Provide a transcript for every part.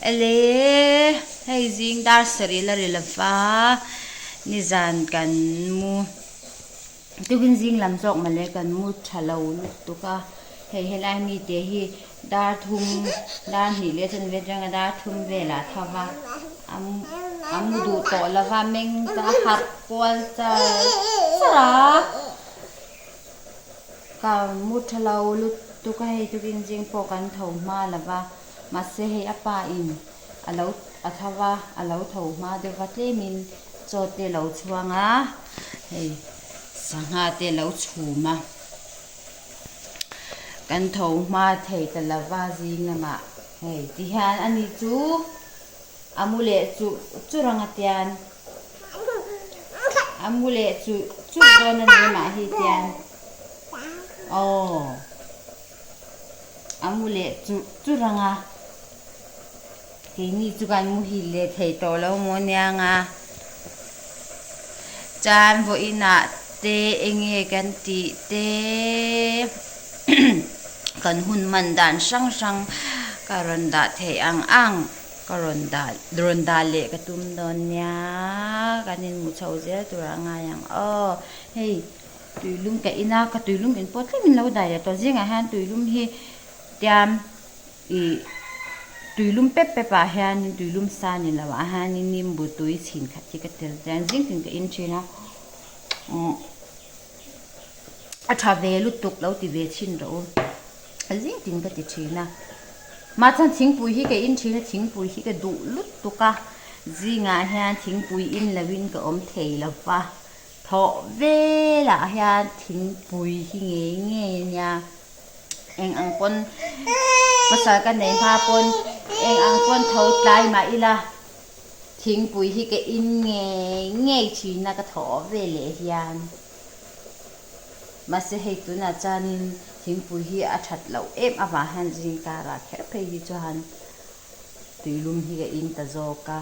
ele hei jing dar sari la ri la fa ni zan kan mu tukin jing lam jok ma le kan mu thalo lu tu ka hei helai mi te hi dar thum dar ni le chen ve jang dar thum ve la thawa am du to la va meng ta hat kwal cha sara ka mu thalo lu tu ka hei tukin jing po kan thau ma la va ma se hei apa in alo athawa alo thau ma de va te min cho te lo chuanga hei sanga te lo chuma kan thau ma thei ta la wa jing na ma hei ti han ani chu amule chu ranga tian amule chu don na ni ma hi tian amule chu ranga ke ni chu kan mu hi le thei to lo mo nya nga chan vo ina te enge kan ti te kan hun man dan sang karon da thei ang karon da le ka tum don nya kanin mu chau je turanga yang hei tuilum ka ina ka tuilum in pot min lo dai to jinga han tuilum hi tiam i tuilum pe pa han ni tuilum sa ni lawa han ni nim bu tui chin kha ti ka tel jan jing tin ka in china a tha ve lu tuk lo ti ve chin ro a jing tin ka ti china ma chan thing pui hi ka in china thing pui hi ka du lut tuka jinga han thing pui in lawin ka om thei lawa tho ve la han thing pui hi nge nya eng ang pon pasal kan nei pha pon eng ang pon thau tlai ma ila thing pui hi ka in nge china ka tho ve le hian ma se hei tu na chanin thing pui hi a that lo em awa han jing ka ra khe pe hi chuan tuilum hi ka in ta zo ka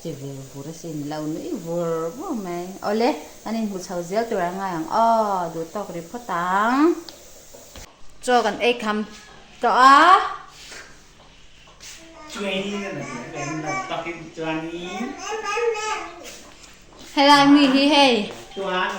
che ve vura sin lo ni vur bo mai ole anin hu chau zel tu ra nga yang du tok ri photang cho kan ei kham to a Chuani na takin chuani. helai mi hi hei Chuan.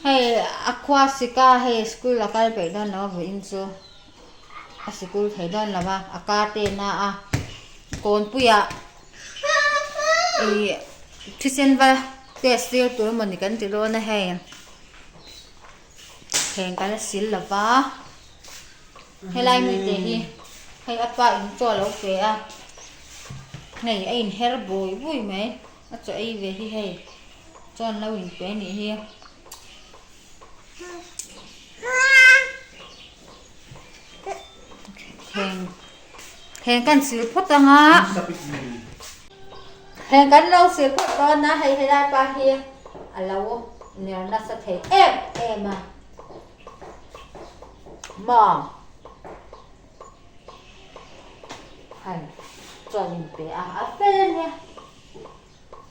hei aqua sika hei school akal pe don no vo in chu a school thei don lama aka te na a kon puya e thisen va te stil tur mani kan ti ro na hei theng kan sil lava helai mi te hi hei apa in cho lo pe a nei a in her boy vui mai a cho ai ve hi hei chon lo in pe ni hi theng kan sil photanga theng kan lo sil phot na hei helai pa hi alo ner na sa thei em ma hay cho nhìn bé bên nha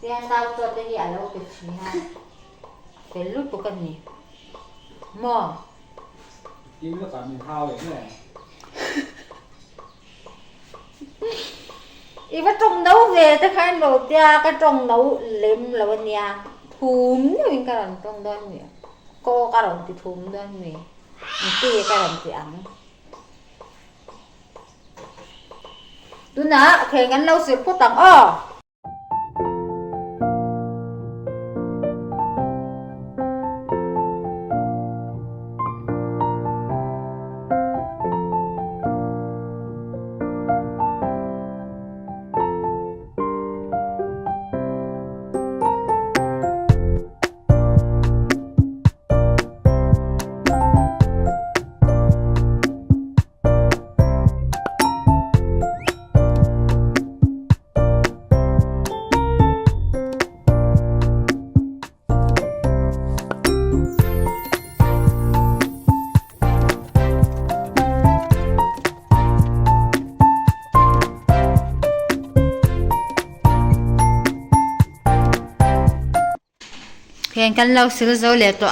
tiền tao cho tới hiện lâu cái gì ha cái lúc có cần gì mò Kiếm nó cả mình thao vậy này. ý bắt trồng nấu về tới khai nấu tia cái trồng nấu lem là bên nhà thùm như mình cái làm trồng đơn nhỉ cô cái làm thì thùm đơn nhỉ cái làm thì ăn tu na khe ngan lo sir ko tang khen kan lau sil zo le to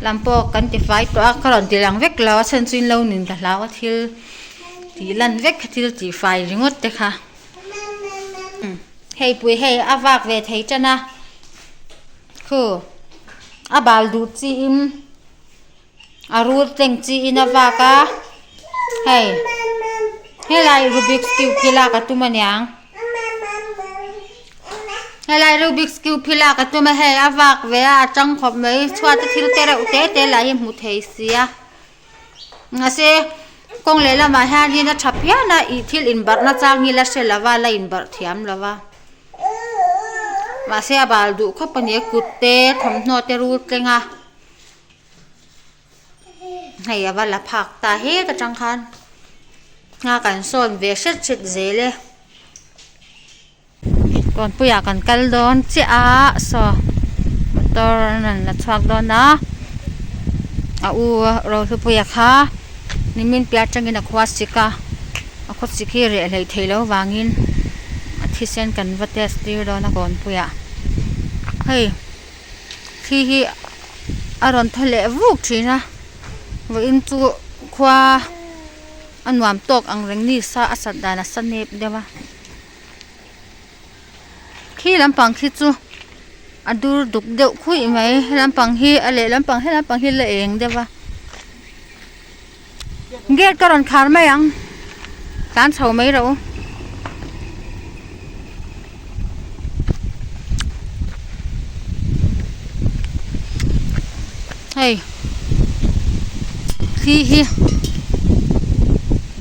lampo kan ti fai to karon ti lang vek lawa chan chin lo nin ka lawa thil ตีลันเวกที่ตีไฟริงดเด็กค่ะให้ปุยให้อาวากเวทให้จันนะคืออาบาลดูจีมอารูดเต็งจีนอาวากะให้ไลรูบิกสคิวพิลากับตุมันยังให้ไลรูบิกสคิวพิลากับตุมันให้อาวากเวอาจังขบไม่ชวดที่เราเตะเราเตะไลมุดเฮียเสียงั้นสิกงเล่ละมาหาดีนะทับยานะอีทิลอินบัตนะจางนี่ละเสละว่าละอินบัตเทียมละว่ามาเสียบาลดูเขาปนเยกุเตะทำโนเตรูเตงะให้ยาวันละผักตาเฮกจังคันงากันส่วนเวชชิดเจเลยก่อนปุยกันกัลดอนเจ้าสอตอนนั้นละชักดอนนะเราคือปุยค่ะนี่มินเปียจังกินควาสิกาควาสิกีเรเลยเทลวางินที่เซนกันวัดเตสตีดอนก่อนปุยเฮ้ยที่อารมณ์ทะเลวุกทีนะว่าอินจูควาอันวามตกอังเร่งนี่ซาอัศดานะสเนปเดียวว่าขี้ลำปังขี้จูอดูดุกเดียวคุยไหมลำปังฮีอะไรลำปังให้ลำปังฮีละเองเดียวว่าเกตก็รอนคาร์ไม่ยังการเฉาไม่รู้เฮ้ยขี้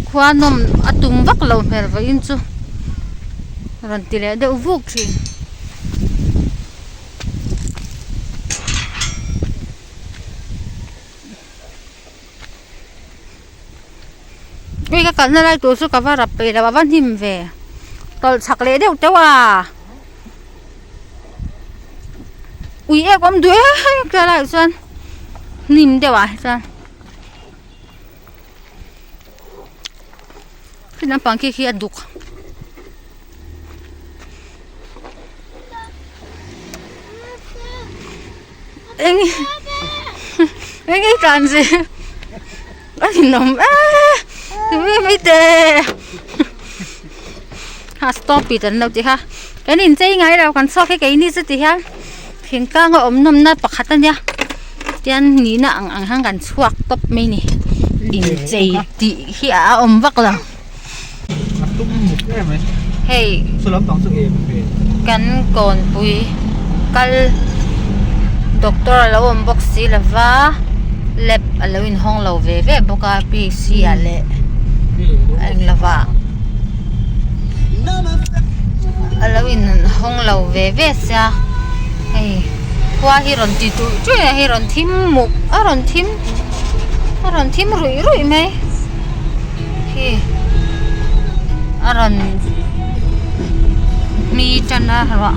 ควานมอตุมวักเราเมรว่าอินจูรันติเลเดวุกทีนี่ก็กันอะไรตัวสุกว่ารับไปแล้วว่าหิมเวตอนสักเล่เดียวเจ้าว่าอุ้ยผมด้วยก็อะไรสันหิมเดียวสันที่น้ำปังขี้ดุกเอ็งกันสิไอ้หนุ่มไม่เตะฮะสต็อปปีตันเราจีค่ะแกนี่ใจไงเรากันซอกให้แกนี่สิฮะเพียงก้างก็อมน้ำนัดปักขัดตันเนี่ยยันนี่น่ะอังห่างกันชวกตบไม่นี่อินใจตีเหี้ยอมวักเราเฮ้ยกันก่อนปุยกัลด็อกเตอร์เราอมบอกสิละว่าเล็บเราอินห้องเราเว่บอกว่าปีเสียเลยอันละว่าเราอินห้องเราเว่เสียเฮ้ยว่าฮิรอนติตุช่วยฮิรอนทิมมุกฮิรอนทิมรุยไหมเฮ้ยอรอนมีจันนะหรอ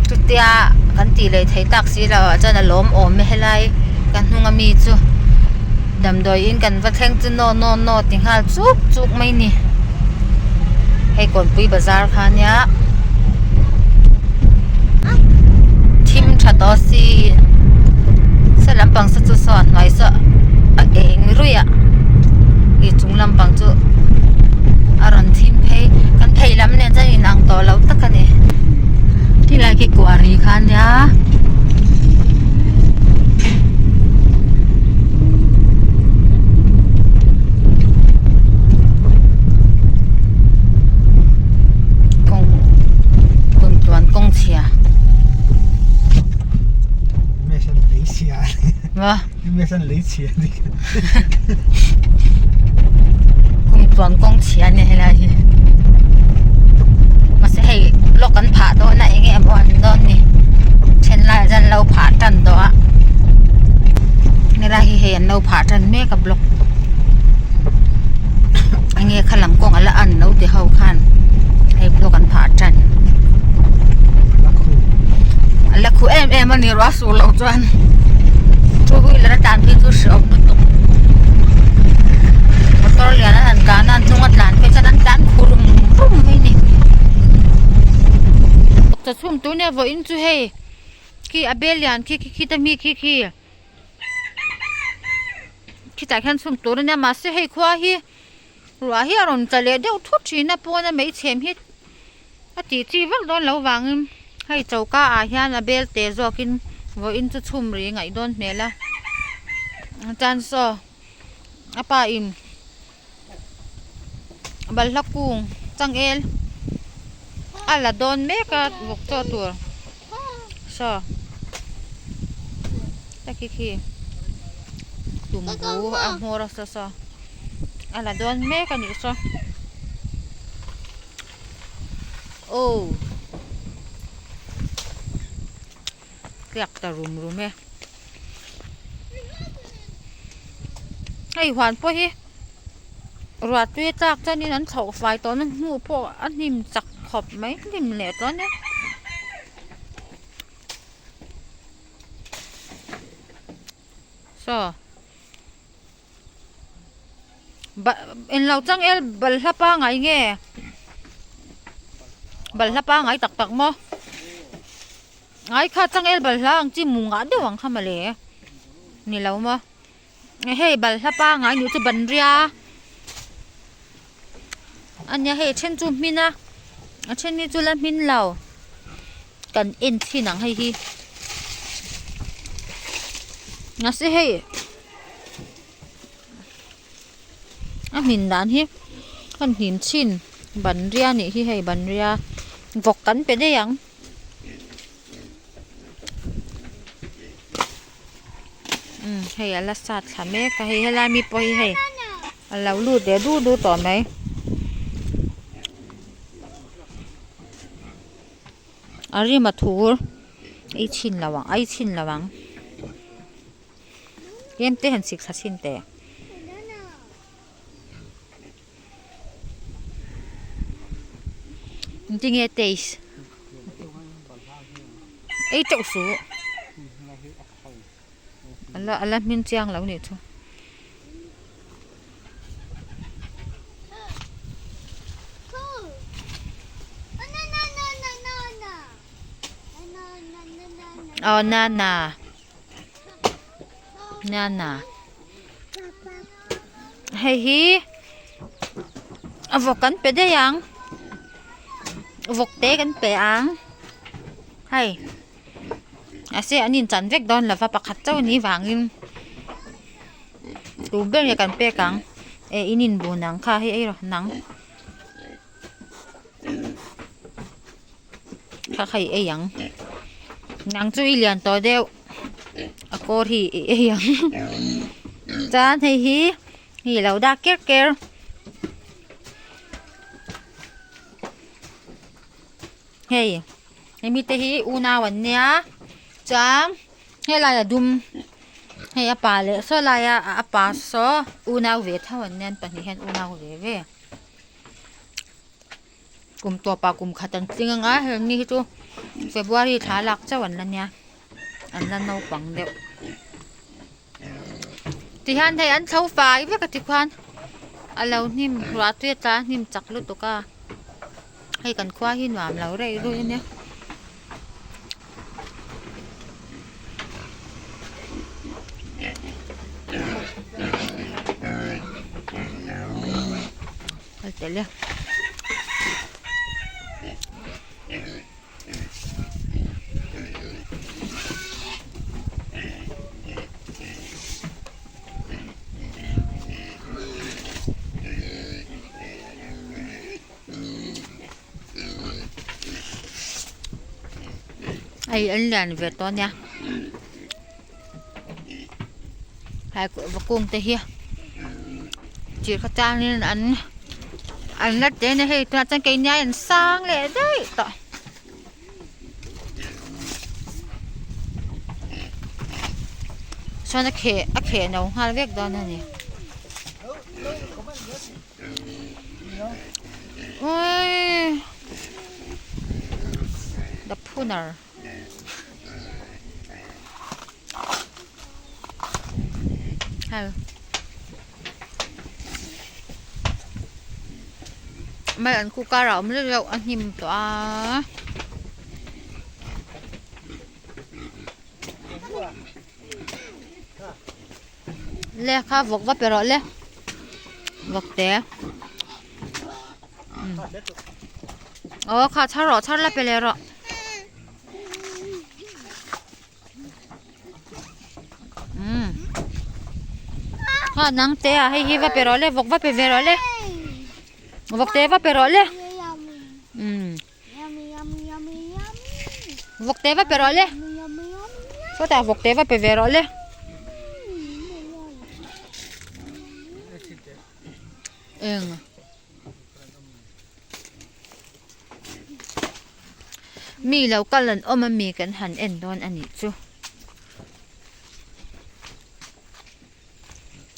จุดเดียกันตีเลยไทยตักสิเราจะน่ะล้มโอมไม่ให้ไล่กันหุงมีจูดำโดยอินกันว่าแทงจูโนติงหาจุกไม่นี่ให้ก่อนปุยบาซาร์ค่ะเนี่ยทิมชัดต่อสิสลัมปังสัจสอนไว้ซะเองรู้อ่ะอีจุงลำปังจูอารอนทิมเพย์กันเพย์ลำเนี่ยจะมีนางต่อแล้วตักกันเนี่ยที่ไรกี่กว่ารีคันยะกงตวนกงเชียวะไม่ใช่เลยเชียนี่กงตวนกงเชียเนี่ยอะไรมาสิให้ลอกกันผ่าตัวไหนเงี้ยบอลโดนนี่เช่นไรจันเราผ่าจันตัวนี่ไรเห็นเราผ่าจันแม่กับลอกอันเงี้ยขลังกงอะไรอันเราที่เขาขันให้ลอกกันผ่าจันแล้วคู่เอ็มมันนี่รัสูเราจันทุกวิลาการที่ทุกสิ่งทุกตัวตอนเรียนนั้นการนั้นจังหวัดหลานเป็นฉะนั้นการคุรุมไม่นี่จะชุ่มตัวเนี่ยว่าอินจูเฮ เ ขี้อเบลยันขี้ตะมีขี้จ่ายแค่สุ่มตัวเนี่ยมาสิให้ขวาฮีรัวฮีอารมณ์จะเลี้ยเดี๋ยวทุบจีน่ะปวดน่ะไม่เชื่อมฮีจีวักโดนเราวางให้เจ้าก้าอาเฮียนอเบลเตะจอกินว่าอินจะชุ่มรีไงโดนเมล่ะจานซออาป้าอิมบัลลักกุงจังเอลalla don meka vokto tur so takiki tumbu amora so alla don meka ni so oh tiak ta rum ai hoàn po hi ruột tuy chắc cho nên hắn thấu phải tao nó ngủ po ăn nhìm chặt khọp mấy nhìm lẻ tao nhé so in lâu chẳng el bal hapa ngay nghe bal hapa ngay tak mo ngay khá chẳng el bal lang chỉ mùng ngã đi hoàng khăm lẻ ni lâu mo hey bal hapa ngay như thế bẩn ria anh nhà hệ trên chú min à trên mi chú là min lầu cần in khi nắng hay hi ngã sẽ hệ min đàn hi cần hin chin bẩn ria nị hi hay bẩn ria vọc cắn bé đây yang hay là sát thà mẹ cái hay là mi po hay lâu lụt để đu tỏ mấy ari ma thur ai chin lawang em te han sik sa chin te ting e taste ai chau su ala min chiang lo ni thu oh nana hey hi vok kan pe de yang vok te kan pe ang hay ase anin chan vek don lava pakhat chaw ni wangin tu ber ya kan pe kang e inin bu nang kha hi ai ro nang kha khai e yang nang chu ilian to deu a kor hi e yang chan hi lo da ker hey mi te hi una wan nia cham he la dum he apa le so la ya apa so una ve thawan nen pa ni hen una ve kum to pa kum khatan tinga he ni chu February thả lạc cho anh lần nha anh lần nấu bằng đều thì hắn thấy anh sâu phải với cái thịt khoan anh lâu nim hóa tuyết ta nim chặt luôn tụi ca hay cần khoa hin làm lâu đây rồi nhé Hãy subscribe ai anh làm việc to nha hai và cùng tới here chỉ có trang nên anh lát thế này hay toàn cây nhai anh sang lẹ đấy tọ sao nó khẽ nấu hai việc đó này ôi the punner hay mấy anh cu cà rau mới được anh nhìn tỏa le kha vok va pero le vok te kha char la pele ro kha nang te hay hi va pero le vok va pe vero le vok te va pero le vok te va pero le so ta vok te va pe vero leมีแล้วกันลันมันมีกันหันเอ็นโดนอันนี้จู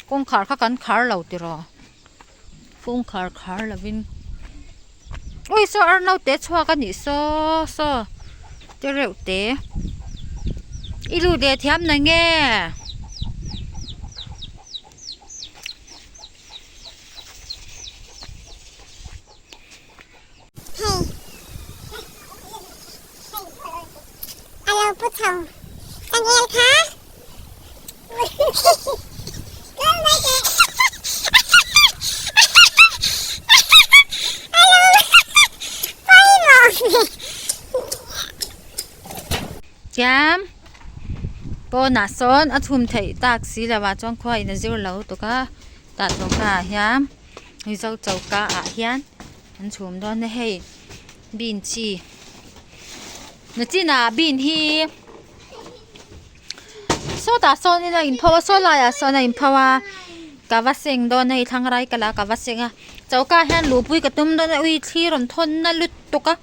กงขากันขาเราติรอกงขาละวินโอ้ยโซเราเตะชัวกันนี่โซเดี๋ยวเร็วเตะอีลูเดะเทียมนะแง่ผู้ชมเป็นไงคะก็ไม่เก่งฮัลโหลไม่บอกแกมโปนัสซอนอัทุมไทยตักสีละว่าจ้องควายนะจิ๋วเหลาตัวก็ตัดตัวกาเฮียมให้เจ้ากาอาเฮียนอันชมดอนได้ให้บินชีนจีน่าบินฮีโซดาโซนี่นะอินพาวโซลายโซนะอินพาวกาวเซงโดนในทางไรกันละกาวเซงอ่ะเจ้าก้าแฮนลูปุยกระตุ้มโดนอุ้ยที่รอนทนนั่นลุดตุกะ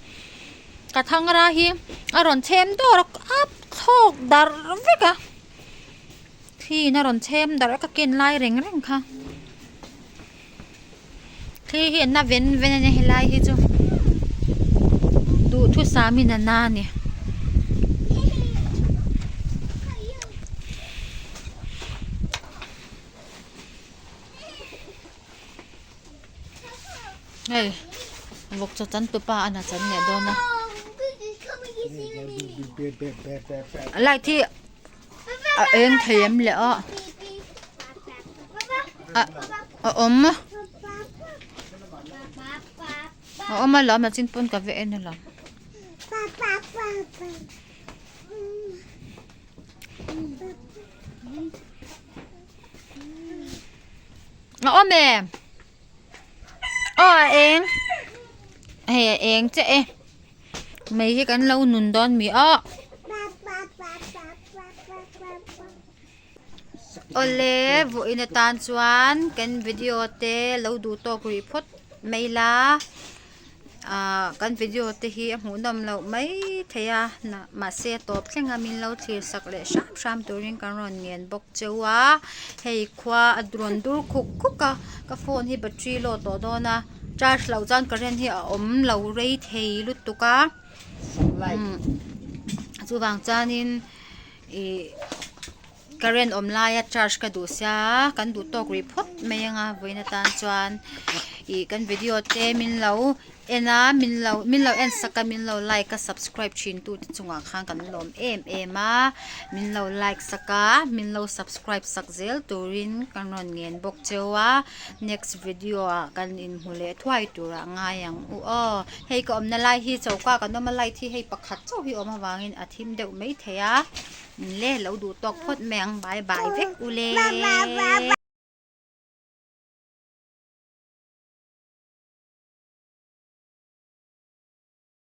กะทางไรฮีอรอนเชมตัวรักอัพโชกดาร์วิกะที่น่ารอนเชมดาร์ก็กินไล่เร่งค่ะที่เห็นน่าเว้นเนี่ยให้ไล่ที่จูดูทุสามีนาเนี่ยเฮ้ยบอกจะจันตัวป้าอันนั้นจันเนี่ยโดนนะอะไรที่เองเทียมเลยอ่ะมาล้อมาจิ้นปนกับเวนนี่หรอแม่เองเองเจ๊ไม่ใช่กันเราหนุนดอนมีโอเล่บุอินตานชวนกันวิดีโอเตเราดูตัวกรีพดไม่ละกันวิดีโอเตฮีหูดำเราไม่เทียนะมาเสียตบเช่นกันมินเราทีสักเลยชามตัวริงกันรอนเงียนบอกเจ้าว่าให้คว้าอดรอนดูคุกกะโฟนที่แบตเตอรี่โหลดตัวโดนะจ้าเราจันกระเรียนที่เราเรย์เทลุตุกะจู่บางจานินกระเรียนไลน์จ้าก็ดูเสียกันดูตัวกรีพดไม่ยังวินาทีจวนกันวิดีโอเตมินเรามินเราสักกันมินเราไลค์กับ subscribe ชินตูที่จงอ่างข้างกันลมมามินเราไลค์สักกันมินเรา subscribe สักเซลตูรินกันนอนเงินบอกเจ้าว่า next video กันอินหูเล่ถวยตัวง่ายอย่างให้ก็นั่นไลค์ที่เจ้าก็กันต้องมาไลค์ที่ให้ประคัดเจ้าที่มาวางอินอาทิตย์เดียวไม่เทียเล่เราดูตอกพดแมงบายเวกอุเล่